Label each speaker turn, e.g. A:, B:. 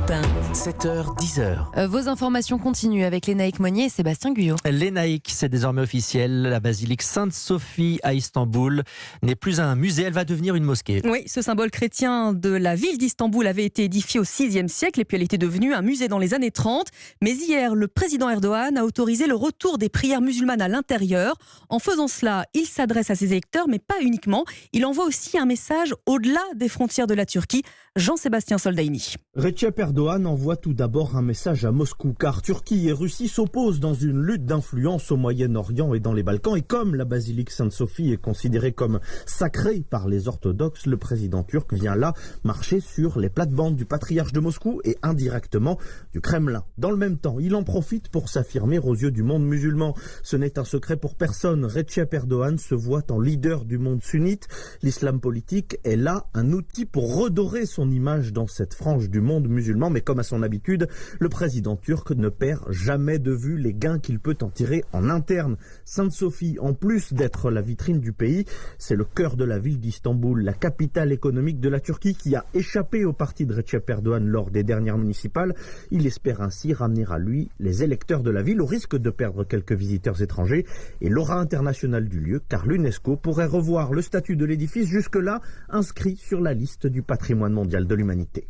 A: Europe 1.
B: 7h, 10h.
C: Vos informations continuent avec Lénaïque Monnier et Sébastien Guyot.
B: Lénaïque, c'est désormais officiel. La basilique Sainte-Sophie à Istanbul n'est plus un musée, elle va devenir une mosquée.
D: Oui, ce symbole chrétien de la ville d'Istanbul avait été édifié au VIe siècle et puis elle était devenue un musée dans les années 30. Mais hier, le président Erdogan a autorisé le retour des prières musulmanes à l'intérieur. En faisant cela, il s'adresse à ses électeurs, mais pas uniquement. Il envoie aussi un message au-delà des frontières de la Turquie. Jean-Sébastien Soldaini.
E: Recep Erdogan envoie tout d'abord un message à Moscou, car Turquie et Russie s'opposent dans une lutte d'influence au Moyen-Orient et dans les Balkans. Et comme la basilique Sainte-Sophie est considérée comme sacrée par les orthodoxes, le président turc vient là marcher sur les plates-bandes du patriarche de Moscou et indirectement du Kremlin. Dans le même temps, il en profite pour s'affirmer aux yeux du monde musulman. Ce n'est un secret pour personne. Recep Erdogan se voit en leader du monde sunnite. L'islam politique est là un outil pour redorer son image dans cette frange du monde musulman. Mais comme à son habitude, le président turc ne perd jamais de vue les gains qu'il peut en tirer en interne. Sainte-Sophie, en plus d'être la vitrine du pays, c'est le cœur de la ville d'Istanbul, la capitale économique de la Turquie qui a échappé au parti de Recep Erdogan lors des dernières municipales. Il espère ainsi ramener à lui les électeurs de la ville au risque de perdre quelques visiteurs étrangers et l'aura internationale du lieu, car l'UNESCO pourrait revoir le statut de l'édifice jusque-là inscrit sur la liste du patrimoine mondial de l'humanité.